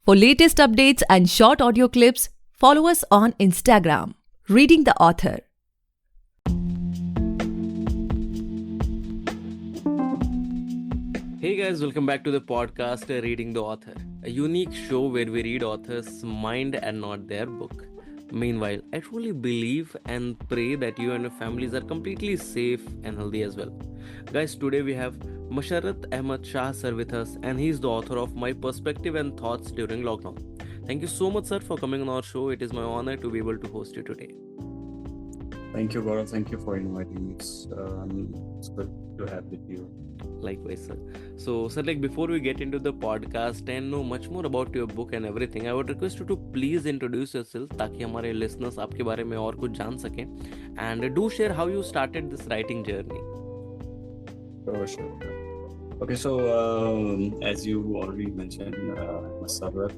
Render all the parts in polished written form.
For latest updates and short audio clips, follow us on Instagram, Reading the Author. Hey guys, welcome back to the podcast Reading the Author, a unique show where we read authors' mind and not their book. Meanwhile, I truly believe and pray that you and your families are completely safe and healthy as well. Guys, today we have Masharrat Ahmad Shah sir with us, and he is the author of My Perspective and Thoughts During Lockdown. Thank you so much, sir, for coming on our show. It is my honor to be able to host you today. Thank you, Gaurav. Thank you for inviting me. It's good to have with you. Likewise, sir. So, sir, before we get into the podcast and know much more about your book and everything, I would request you to please introduce yourself ताकि हमारे listeners आपके बारे में और कुछ जान सकें. And do share how you started this writing journey. Sure. Okay, so as you already mentioned, Masarrat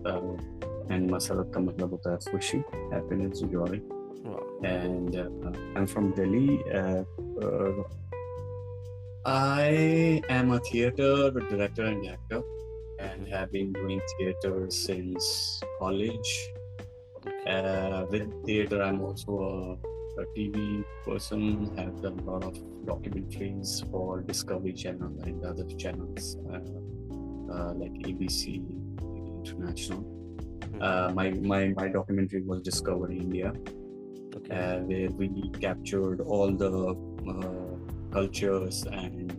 and Masarrat का मतलब होता है खुशी, happiness, joy. Wow. And I'm from Delhi. I am a theatre director and actor, and have been doing theatre since college. With theatre, I'm also a TV person. Have done a lot of documentaries for Discovery Channel and other channels like ABC International. My documentary was Discovery India, where we captured all the cultures and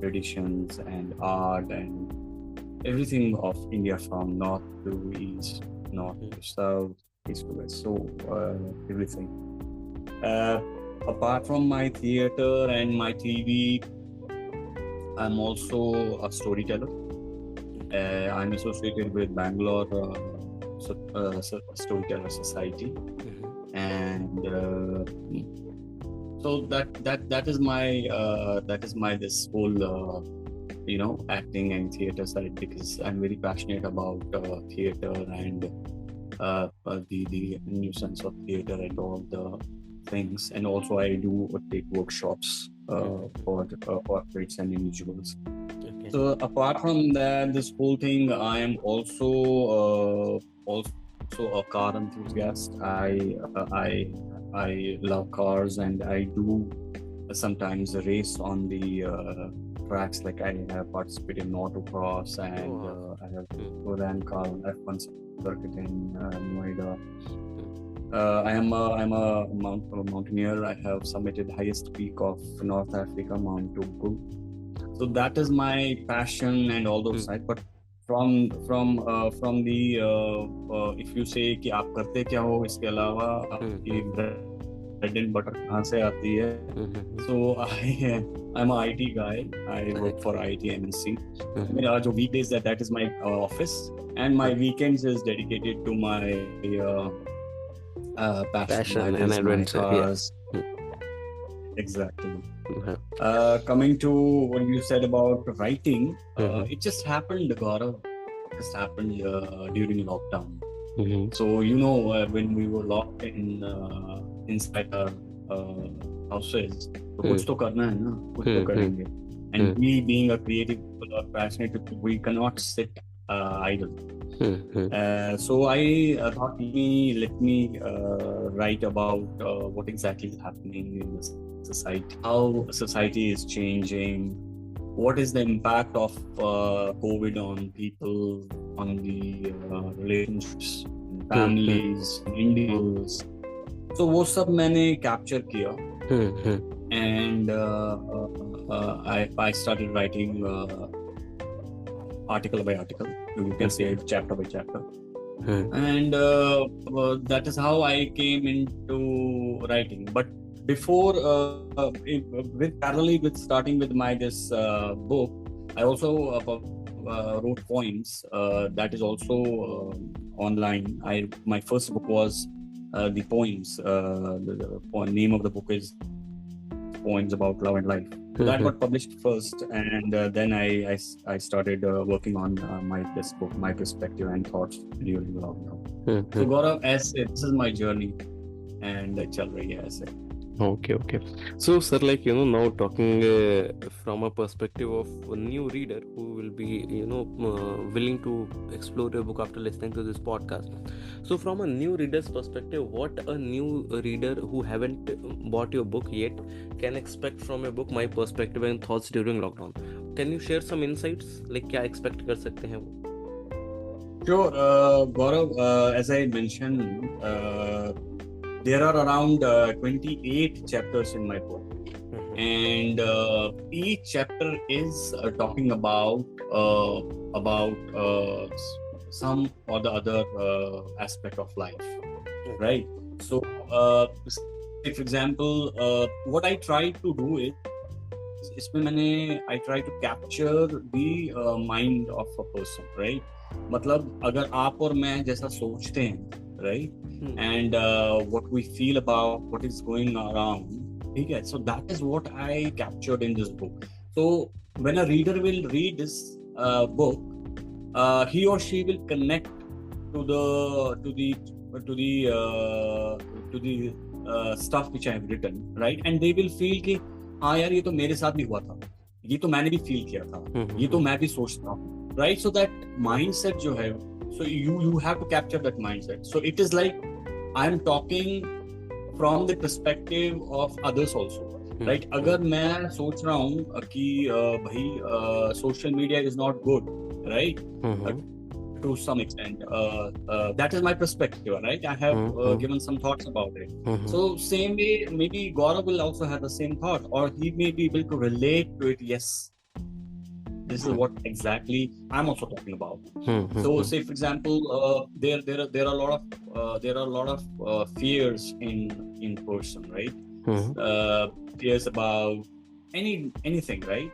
traditions and art and everything of India from north to east, north to south, east to west. So everything. Apart from my theater and my TV, I'm also a storyteller. I'm associated with Bangalore Storyteller Society, and so that is my this whole acting and theater side, because I'm very passionate about theater and the new sense of theater and all the things. And also I do take workshops for corporates and individuals. Okay. So apart from that, this whole thing, I am also a car enthusiast. I love cars, and I do sometimes race on the tracks. Like I have participated in autocross, and I have ran car F1 circuit in Noida. I'm a mountaineer. I have summited highest peak of North Africa, Mount Toubkal. So that is my passion and all those sides. But from the if you say कि आप करते क्या हो इसके अलावा आपकी bread and butter कहाँ से आती है? So I'm a IT guy. I work for IT MNC. So weekdays that is my office, and my weekends is dedicated to my passion and adventure. Exactly. Coming to what you said about writing, it just happened, Gaurav. It just happened during lockdown. So when we were locked in inside our houses, तो कुछ तो करना है ना, कुछ तो करेंगे. And we being a creative people are passionate, we cannot sit idle. So I thought, let me write about what exactly is happening in the society, how society is changing, what is the impact of COVID on people, on the relationships, families, individuals. So वो सब मैंने capture किया, and I started writing article by article. You can say chapter by chapter. And that is how I came into writing. But before, parallelly with starting with my this book, I also wrote poems. That is also online. My first book was the poems. The name of the book is Poems About Love and Life. So that got published first, and then I started working on this book, My Perspective and Thoughts During Lockdown. So Gaurav, as this is my journey, and चल रही है ऐसे. Okay. So, sir, like, now talking from a perspective of a new reader who will be, willing to explore your book after listening to this podcast. So, from a new reader's perspective, what a new reader who haven't bought your book yet can expect from your book, my perspective and thoughts during lockdown. Can you share some insights? Like, क्या expect कर सकते हैं वो? Sure, Gaurav, as I mentioned, there are around 28 chapters in my book, and each chapter is talking about some or the other aspect of life, right? So, say for example, what I try to do is, I try to capture the mind of a person, right? मतलब अगर आप और मैं जैसा सोचते हैं, right? And what we feel about what is going around, ठीक है? So that is what I captured in this book. So when a reader will read this book, he or she will connect to the stuff which I have written, right? And they will feel कि हाँ यार, ये तो मेरे साथ भी हुआ था, ये तो मैंने भी फील किया था, ये तो मैं भी सोचता हूँ, right? So that mindset जो है, so you have to capture that mindset. So it is like I'm talking from the perspective of others also, right? अगर मैं सोच रहा हूँ कि भाई social media is not good, right? To some extent, that is my perspective, right? I have given some thoughts about it. So same way, maybe Gaurav will also have the same thought, or he may be able to relate to it. Yes, this is what exactly I'm also talking about. So, say for example, there are a lot of fears in person, right? Fears about anything, right?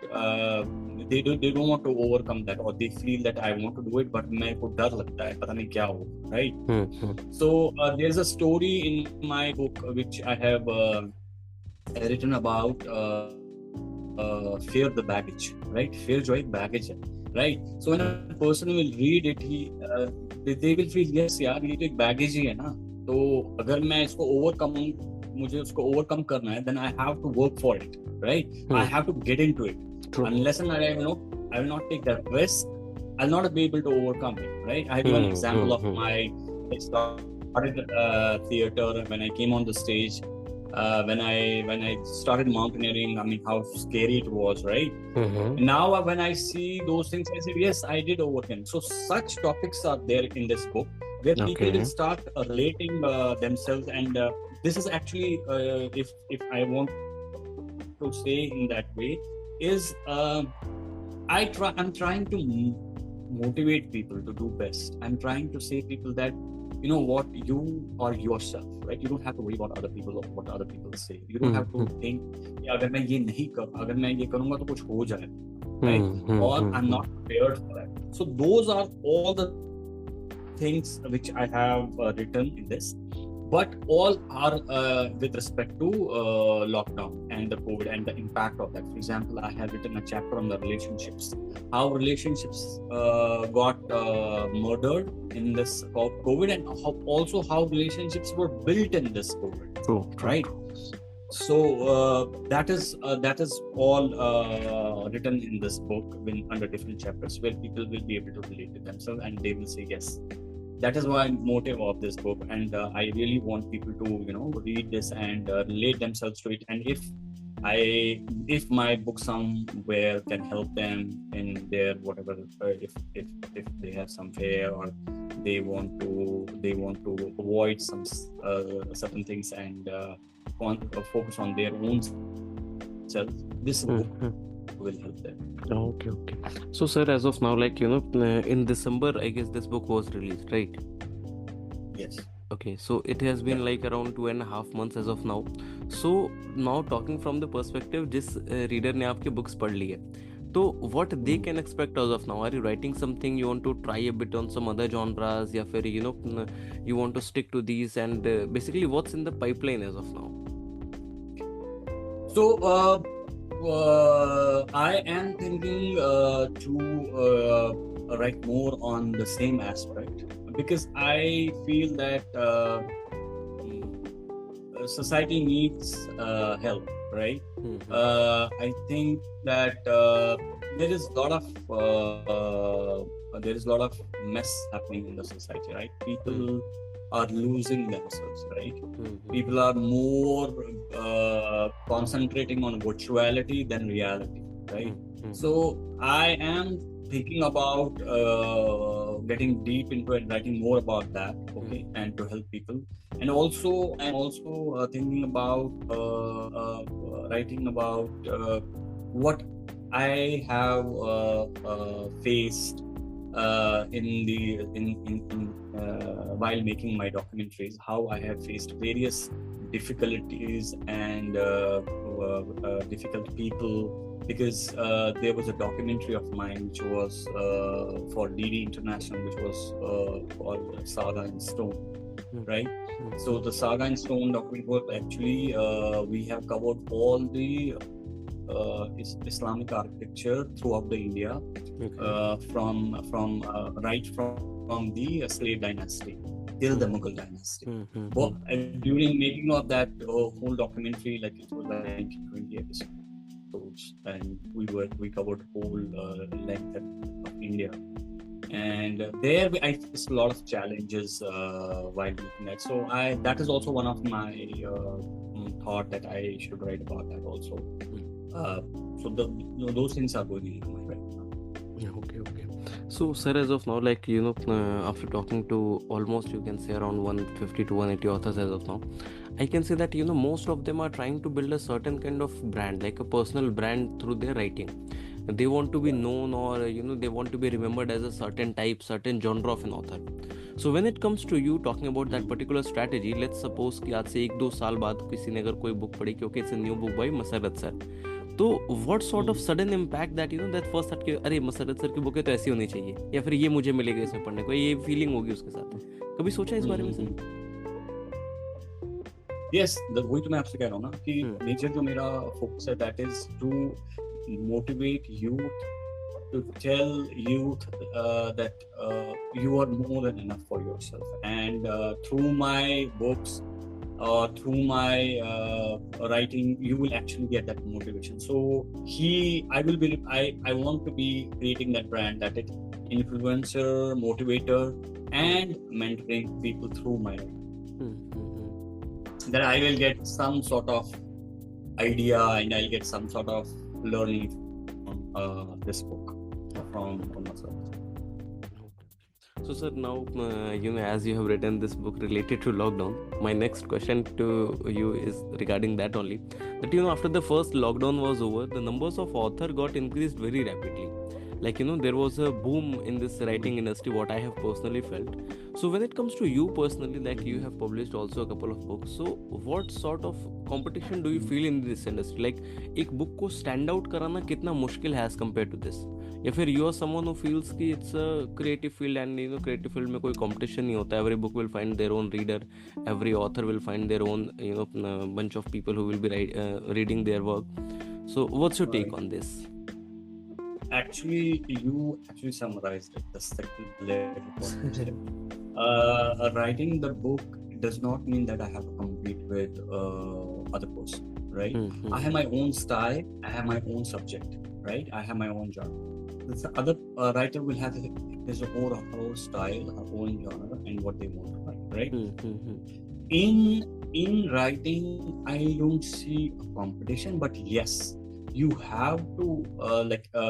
They don't want to overcome that, or they feel that I want to do it, but मेरे को डर लगता है, पता नहीं क्या हो, right? So there's a story in my book which I have written about fear the baggage, right? Fear जो एक baggage है, right? So when a person will read it, they will feel yes यार, ये तो एक baggage ही है ना, तो अगर मैं इसको मुझे उसको overcome करना है, then I have to work for it, right? I have to get into it. True. Unless and I will not take that risk, I'll not be able to overcome it, right? I have one example of I started theater when I came on the stage. When I started mountaineering, I mean, how scary it was, right? Now when I see those things, I said, yes, I did overcome. So such topics are there in this book where people will start relating themselves, and this is actually, if I want to say in that way, is I'm trying to motivate people to do best. I'm trying to say people that, you know what, you are yourself, right? You don't have to worry about other people or what other people say. You don't have to think, अगर मैं ये नहीं अगर मैं ये करूँगा तो कुछ हो जाएगा, right? Or I'm not prepared for that. So those are all the things which I have written in this, but all are with respect to lockdown and the COVID and the impact of that. For example, I have written a chapter on the relationships, how relationships got murdered in this COVID, and how relationships were built in this COVID, right? So that is all written in this book under different chapters, where people will be able to relate to themselves and they will say yes. That is why motive of this book, and I really want people to read this and relate themselves to it. And if my book somewhere can help them in their whatever, if they have some fear or they want to avoid some certain things and focus on their own self, this book will help them. Okay. So, sir, as of now, like, in December, I guess this book was released, right? Yes. Okay, so it has been like around 2.5 months as of now. So now talking from the perspective, जिस reader ने आपकी books पढ़ ली है, तो what they can expect as of now? Are you writing something? You want to try a bit on some other genres, या फिर you want to stick to these, and basically what's in the pipeline as of now? So I am thinking to write more on the same aspect, because I feel that society needs help, right? I think that there is a lot of mess happening in the society, right? People are losing themselves, right? People are more concentrating on virtuality than reality, right? So I am thinking about getting deep into it, writing more about that, okay, and to help people. And also I'm also thinking about writing about what I have faced while making my documentaries, how I have faced various difficulties and difficult people. Because there was a documentary of mine which was for DD International, which was called Saga in Stone, right? So the Saga in Stone documentary was actually we have covered all the Islamic architecture throughout the India, from the slave dynasty till the Mughal dynasty. But during making of that whole documentary, like it was like 20 episodes. And we covered whole length of India, and there I faced a lot of challenges while looking at. So that is also one of my thought that I should write about that also. So those things are going into my right now. Okay. So, sir, as of now, like, after talking to almost, you can say, around 150 to 180 authors as of now, I can say that, most of them are trying to build a certain kind of brand, like a personal brand through their writing. They want to be known, or, they want to be remembered as a certain type, certain genre of an author. So when it comes to you talking about that particular strategy, let's suppose कि आज से 1-2 साल बाद किसी ने अगर कोई book पढ़ी, क्योंकि it's a new book by Masarrat sir, तो what sort of sudden impact that that first that कि अरे मसरत सर की बुक है तो ऐसी होनी चाहिए, या फिर ये मुझे मिलेगा इसमें पढ़ने को, ये फीलिंग होगी उसके साथ, कभी सोचा इस बारे में सर? Yes, वही तो मैं आपसे कह रहा हूँ ना कि मेजर जो मेरा फोकस है that is to motivate youth, to tell youth that you are more than enough for yourself, and through my books or through my writing you will actually get that motivation. So I want to be creating that brand, that it influencer, motivator and mentoring people through my writing. That I will get some sort of idea and I'll get some sort of learning from this book, from myself. So sir, now as you have written this book related to lockdown, my next question to you is regarding that only, that after the first lockdown was over, the numbers of author got increased very rapidly. Like there was a boom in this writing industry, what I have personally felt. So when it comes to you personally, like you have published also a couple of books, so what sort of competition do you feel in this industry? Like एक book को stand out कराना कितना मुश्किल है as compared to this? या फिर you are someone who feels कि it's a creative field and creative field में कोई competition नहीं होता, every book will find their own reader, every author will find their own bunch of people who will be reading their work. So what's your take on this? Actually, you summarized it. The second level. Writing the book does not mean that I have to compete with other person, right? I have my own style, I have my own subject, right? I have my own genre. The other writer will have his own style, her own genre, and what they want to write, right? In writing, I don't see a competition, but yes, you have to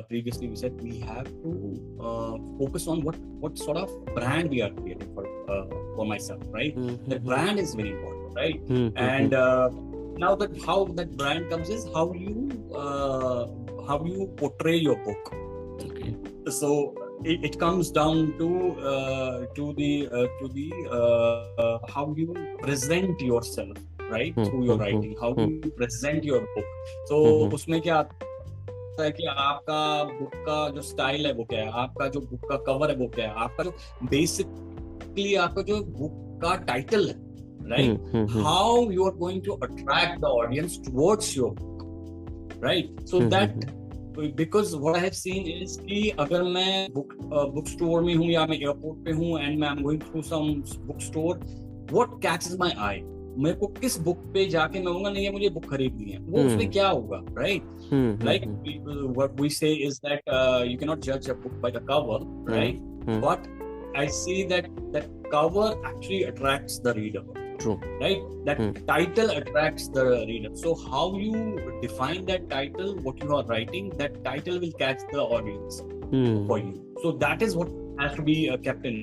previously we said, we have to focus on what sort of brand we are creating for myself, right? The brand is very important, right? And now that how that brand comes is how you portray your book. Okay. So it comes down to the how you present yourself, right? Through your writing, how you present your book. So उसमें क्या आता है कि आपका book का जो style है वो क्या है, आपका जो बुक का कवर है वो क्या है, आपका जो बेसिकली आपका जो बुक का टाइटल है, right? How you are going to attract the audience towards your book, right? So that because what I have seen is कि अगर मैं book store में हूँ या मैं airport पे हूँ and I'm going through some bookstore, what catches my eye? मेरे को किस बुक पे जाके मैं कहूंगा नहीं ये मुझे बुक खरीदनी है, वो उसमें क्या होगा, right? Like what we say is that you cannot judge a book by the cover, right? But I see that cover actually attracts the reader. True. Right? That title attracts the reader. So how you define that title, what you are writing, that title will catch the audience for you. So that is what has to be kept in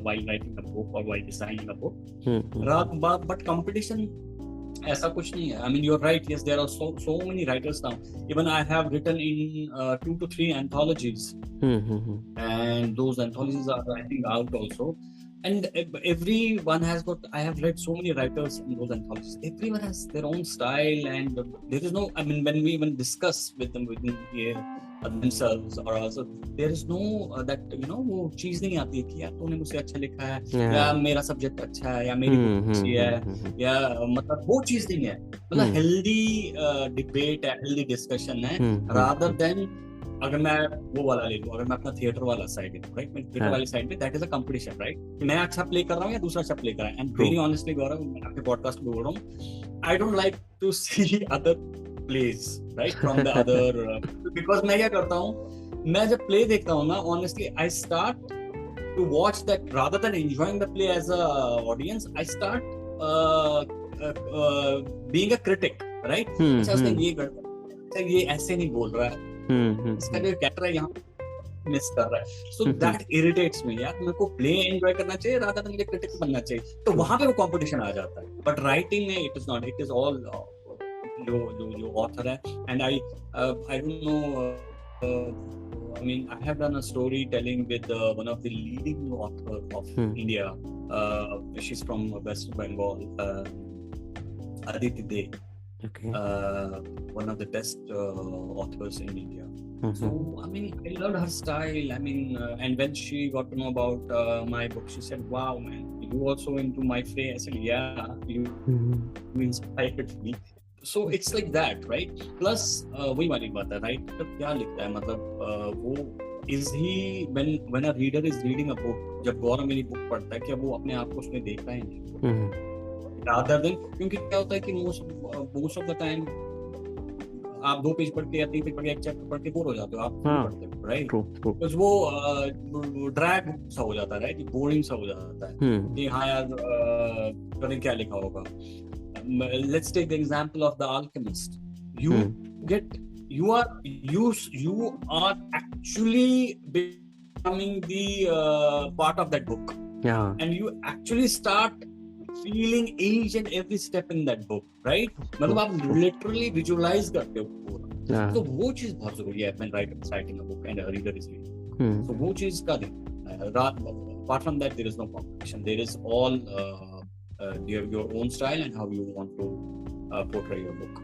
while writing a book or while designing a book. But competition, ऐसा कुछ नहीं है. I mean, you're right. Yes, there are so many writers now. Even I have written in 2 to 3 anthologies, and those anthologies are, I think, out also. And everyone has got. I have read so many writers in those anthologies. Everyone has their own style, and there is no. I mean, when we even discuss with them within themselves or also, there is no that वो चीज नहीं आती है कि यार तूने मुझसे अच्छा लिखा है, या मेरा सब्जेक्ट अच्छा है, या मेरी बुक अच्छी है, या मतलब वो चीज नहीं है. मतलब हेल्दी डिबेट है, हेल्दी डिस्कशन है, रादर देन अगर मैं वो वाला ले लूं, अगर मैं अपना थिएटर वाला साइड ले लूं, राइट? मैं थिएटर वाली साइड पे that is a competition, right? मैं अच्छा प्ले कर रहा हूं या दूसरा अच्छा प्ले कर रहा है. एंड वेरी ऑनेस्टली गौरव, मैं आपके पॉडकास्ट में बोल रहा हूं, I don't like to see other plays, right, from the other, because मैं क्या करता हूं, मैं जब प्ले देखता हूं ना, honestly I start to watch that rather than enjoying the play as a audience. I start being a critic, right? अच्छा उसने ये कर, ये ऐसे नहीं बोल रहा है, इसका जो कैरेक्टर है यहाँ मिस कर रहा है. सो दैट इरिटेट्स मी. यार मेरे को प्ले एंजॉय करना चाहिए, रादर देन मुझे क्रिटिक बनना चाहिए. तो वहां पे वो कंपटीशन आ जाता है. बट राइटिंग में it is not. It is all जो ऑथर है. And I don't know, I mean, I have done a storytelling with one of the leading author of India. She's from West Bengal, Aditi Dey. Okay. One of the best authors in India. So, I mean, I loved her style. I mean, and when she got to know about my book, she said, "Wow, man, you also into my fray." I said, "Yeah, you inspired me." So it's like that, right? Plus, वही वाली बात है, right? तो क्या लिखता है, मतलब वो is he when a reader is reading a book, जब गौरव मेरी बुक पढ़ता है, क्या वो अपने आप को उसमें देखता है नहीं? Rather than, क्योंकि क्या होता है कि most of the time आप 2 पेज पढ़ के या 3 पेज पढ़ के, एक चैप्टर पढ़ के बोर हो जाते हो, आप पढ़ते हो, राइट? तो वो ड्रैग सा हो जाता है, राइट? बोरिंग सा हो जाता है कि हाँ यार पता नहीं क्या लिखा होगा. Let's take the example of The Alchemist. You are actually becoming the part of that book. Yeah. And you actually start feeling each and every step in that book, right? मतलब आप literally visualize करते हो पूरा. तो वो चीज बहुत जरूरी है when writing a book and a reader is reading. So वो चीज का apart from that, there is no competition. There is all you have your own style and how you want to portray your book.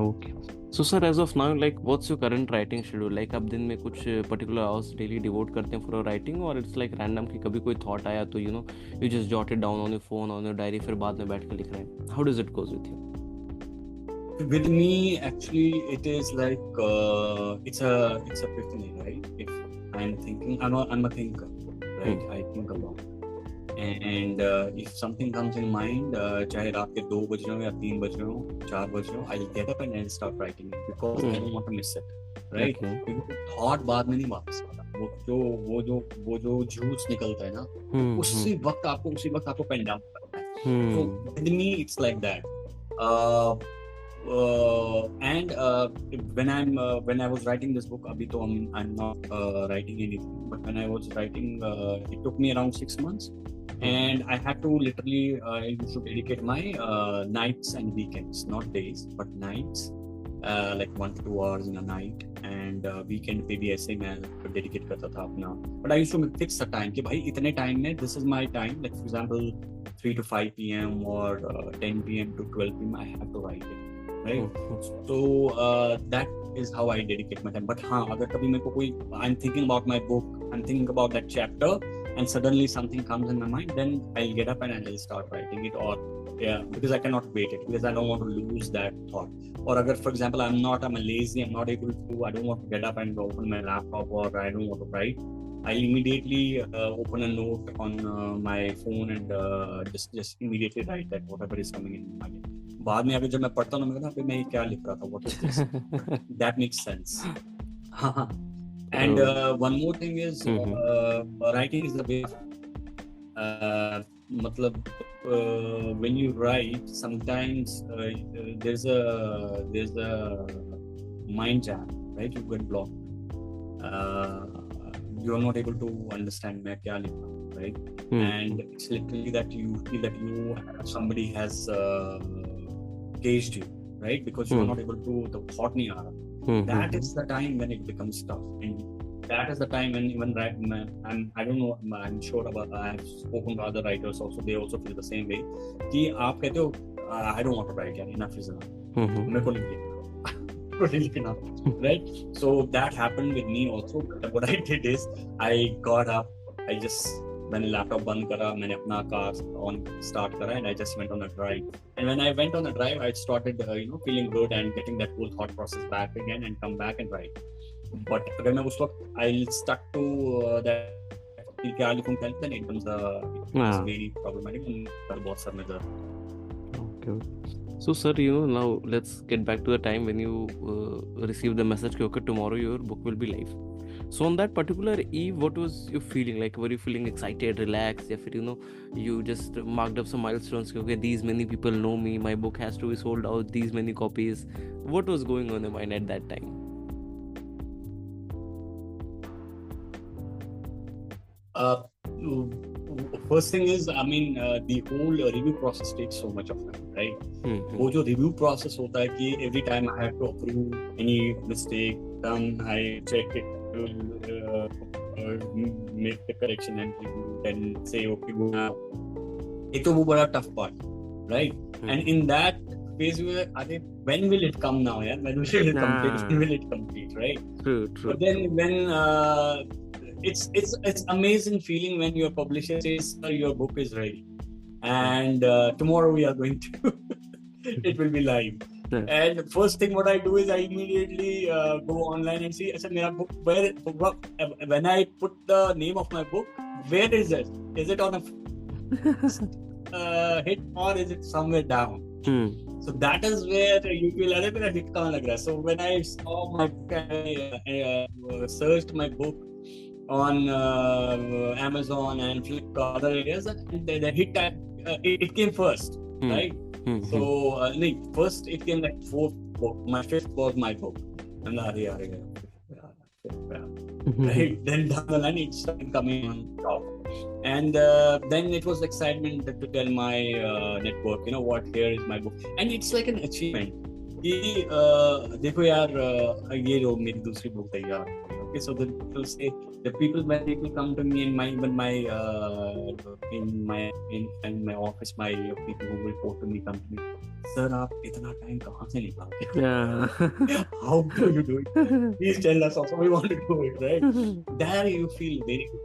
Okay. So sir, as of now, like what's your current writing schedule? Like आप दिन में कुछ particular hours daily devote करते हैं for writing, or it's like random कि कभी कोई thought आया तो you just jot it down on your phone, on your diary, फिर बाद में बैठ के लिख रहे हैं? How does it goes with you? With me, actually, it is like it's a epiphany, right? If I'm thinking, I'm a thinker, right? I think a lot. And if something comes in mind, चाहे रात के 2 बज रहे हो या 3 बज रहे हो, 4 बज रहे हो, I'll get up and I'll start writing it because I don't want to miss it, right? क्योंकि thought बाद में नहीं वापस आता. वो जो जूस निकलता है ना, उसी वक्त आपको पेन डाउन करना है. So with me, it's like that. And when I was writing this book, abhi to I'm not writing anything, but when I was writing, it took me around 6 months. And I had to literally used to dedicate my nights and weekends, not days but nights, like 1 to 2 hours in a night, and weekend पे भी ऐसे मैं dedicate करता था अपना. But I used to fix a time कि भाई इतने time में this is my time, like for example 3 to 5 p.m. or 10 p.m. to 12 p.m. I have to write it, right? So that is how I dedicate my time. But हाँ, अगर कभी मेरे को कोई I'm thinking about my book, I'm thinking about that chapter, and suddenly something comes in my mind, then I'll get up and I'll start writing it. Or because I cannot wait it, because I don't want to lose that thought. Or agar, for example, I'm lazy, I'm not able to, I don't want to get up and open my laptop, or I don't want to write, I immediately open a note on my phone and just immediately write that whatever is coming in my mind. बाद में अगर जब मैं पढ़ता हूँ मैं मैं क्या लिख रहा था, what is this? That makes sense. And one more thing is writing is the way matlab when you write sometimes there's a mind jam, right? You get blocked. You are not able to understand मैं क्या लिख रहा हूँ, right? And it's literally that you feel that somebody has caged you, right? Because you are not able to, the thought नहीं आ रहा. That is the time when it becomes tough, and that is the time when even I don't know, I'm sure about, I've spoken to other writers also, they also feel the same way कि आप कहते हो I don't want to write, यार enough is enough, मेरे को नहीं लिखना, right? So that happened with me also. But what I did is I got up, I just मैंने लैपटॉप बंद करा, मैंने अपना कार ऑन स्टार्ट करा and I just went on a drive. And when I went on a drive, I started feeling good and getting that whole thought process back again and come back and write. But अगर मैं उस वक्त I stuck to that क्या लिखूं क्या लिखूं, it becomes very problematic and बहुत sir में दर्द. Okay. So sir, now let's get back to the time when you received the message okay, tomorrow your book will be live. So on that particular eve, what was you feeling like? Were you feeling excited, relaxed, or you just marked up some milestones, okay, these many people know me, my book has to be sold out, these many copies? What was going on in your mind at that time? First thing is, I mean, the whole review process takes so much of time, right? वो जो review process होता है कि every time I have to approve any mistake, then I check it, make the correction and review, then say okay, go now. एक तो वो बड़ा tough part, right? And in that phase when will it come now? Yeah, when will it complete? When will it complete? Right? True. But then when it's amazing feeling when your publisher says your book is ready and tomorrow we are going to it will be live. And first thing what I do is I immediately go online and see my book, when I put the name of my book, where is it? Is it on a hit or is it somewhere down? So that is where you feel a little bit hit kahan lag raha. So when I saw my book, searched my book on Amazon and Flipkart, other areas, and the hit it came first, right? So first it came like fourth book. My fifth was my book. And right? Then down the line it started coming on top. And then it was excitement to tell my network, what, here is my book. And it's like an achievement. कि देखो यार ये जो मेरी दूसरी book तैयार. Okay, so the people say, when people come to me in my in my office, my people who report to me come to me, sir, आप इतना टाइम कहाँ से निकालते हो? How do you do it? Please tell us also, we want to do it, right? There you feel very good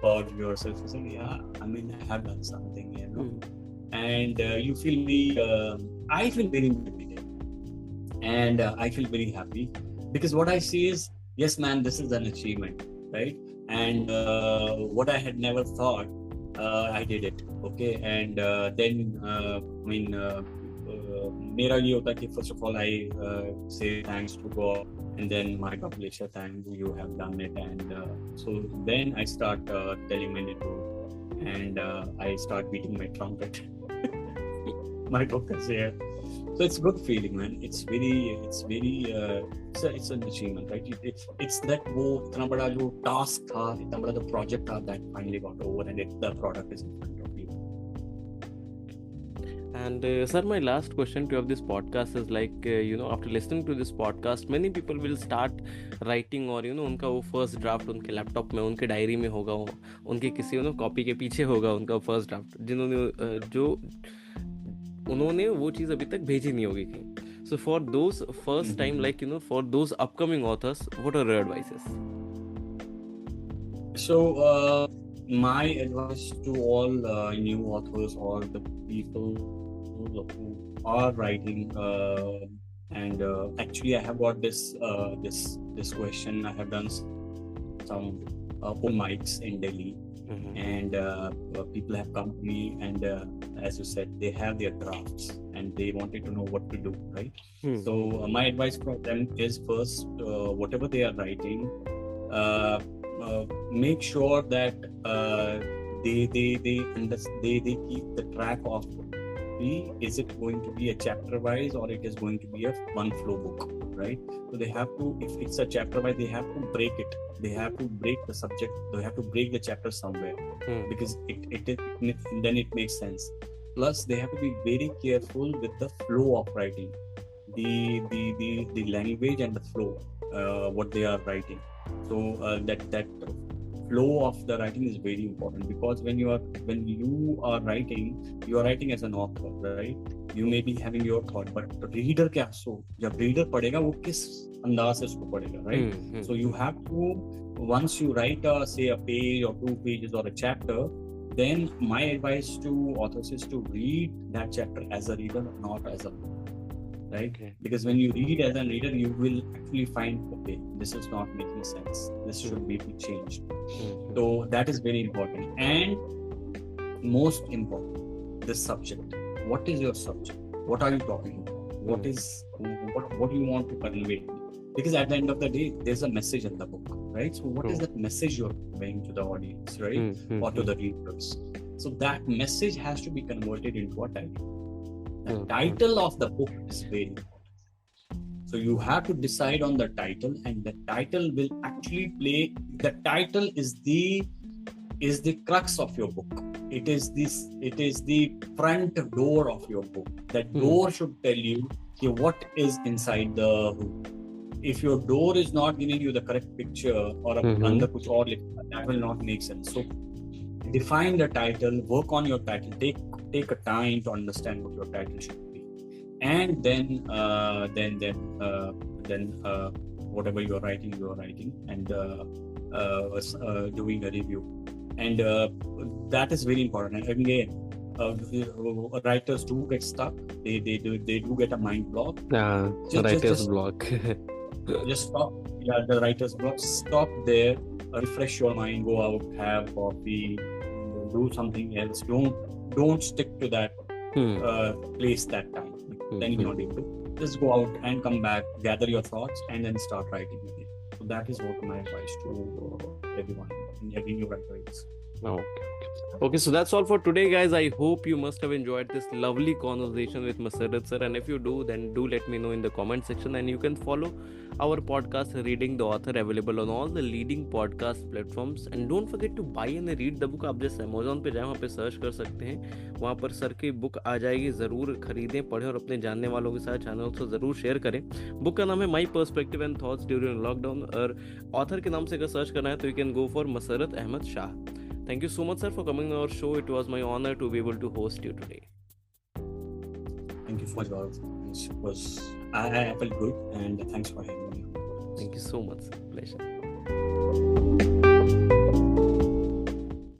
about yourself. You say, yeah, I mean, I have done something, and you feel I feel very motivated, and I feel very happy because what I see is, yes, man, this is an achievement, right? And what I had never thought, I did it, okay? And then, मेरा ये होता है कि first of all, I say thanks to God, and then my publisher, thank you have done it, and so then I start telling my network, and I start beating my trumpet. My book is here. So it's a good feeling, man. It's an achievement, right? It's that वो इतना बड़ा जो task था, इतना बड़ा जो project था, that finally got over, and the product is in front of you. And sir, my last question to you of this podcast is like, after listening to this podcast, many people will start writing, और उनका वो first draft उनके laptop में, उनके diary में होगा, उनके किसी copy के पीछे होगा उनका first draft, उन्होंने वो चीज़ अभी तक भेजी नहीं होगी कहीं. So for those first time, like for those upcoming authors, what are your advices? So my advice to all new authors, all the people who are writing, and actually I have got this question. I have done some open mics in Delhi, and people have come to me, and as you said, they have their drafts and they wanted to know what to do, right? So my advice for them is, first, whatever they are writing, make sure that they keep the track of, is it going to be a chapter wise or it is going to be a one flow book, right? So they have to, if it's a chapter wise, they have to break it. They have to break the subject. They have to break the chapter somewhere, because then it makes sense. Plus, they have to be very careful with the flow of writing, the language and the flow, what they are writing. So that flow of the writing is very important, because when you are writing, you are writing as an author, right? You may be having your thought, but reader क्या so जब reader पढ़ेगा वो किस अंदाज से उसको पढ़ेगा, right? So you have to, once you write say a page or 2 pages or a chapter, then my advice to authors is to read that chapter as a reader, not as a book, right? Because when you read as a reader, you will actually find, okay, this is not making sense, this should be changed. So that is very important. And most important, the subject. What is your subject? What are you talking about? What do you want to convey? Because at the end of the day, there's a message in the book, right? So what is that message you're conveying to the audience, right? Or to the readers? So that message has to be converted into a title. The title of the book is very important. So you have to decide on the title, and the title will actually play. The title is the crux of your book. It is the front door of your book. That door should tell you what is inside the room. If your door is not giving you the correct picture, or under kuch aur likha, that will not make sense. So define the title, work on your title, take a time to understand what your title should be, and then whatever you are writing, and doing a review, and that is very important. And again, writers do get stuck. They do get a mind block. Writer's block. Just stop. Yeah, the writer's block. Stop there. Refresh your mind. Go out, have coffee, do something else. Don't stick to that place that time. Then you're not able to. Just go out and come back, gather your thoughts, and then start writing again. So that is what my advice to everyone, every new writer is. Okay, so that's all for today, guys. I hope you must have enjoyed this lovely conversation with Masarrat sir, and if you do, then do let me know in the comment section. And you can follow our podcast Reading the Author, available on all the leading podcast platforms. And don't forget to buy and read the book. आप जैसे Amazon पे जाएं, वहाँ पे search कर सकते हैं, वहाँ पर सर की बुक आ जाएगी. ज़रूर खरीदें, पढ़ें और अपने जानने वालों के साथ चैनल को ज़रूर शेयर करें. बुक का नाम है my perspective and thoughts during lockdown, और ऑथर के नाम से अगर सर्च करना है तो you can go for Masarrat Ahmad Shah. Thank you so much, sir, for coming on our show. It was my honor to be able to host you today. Thank you for your. I felt good, and thanks for having me. Thank you so much, sir. Pleasure.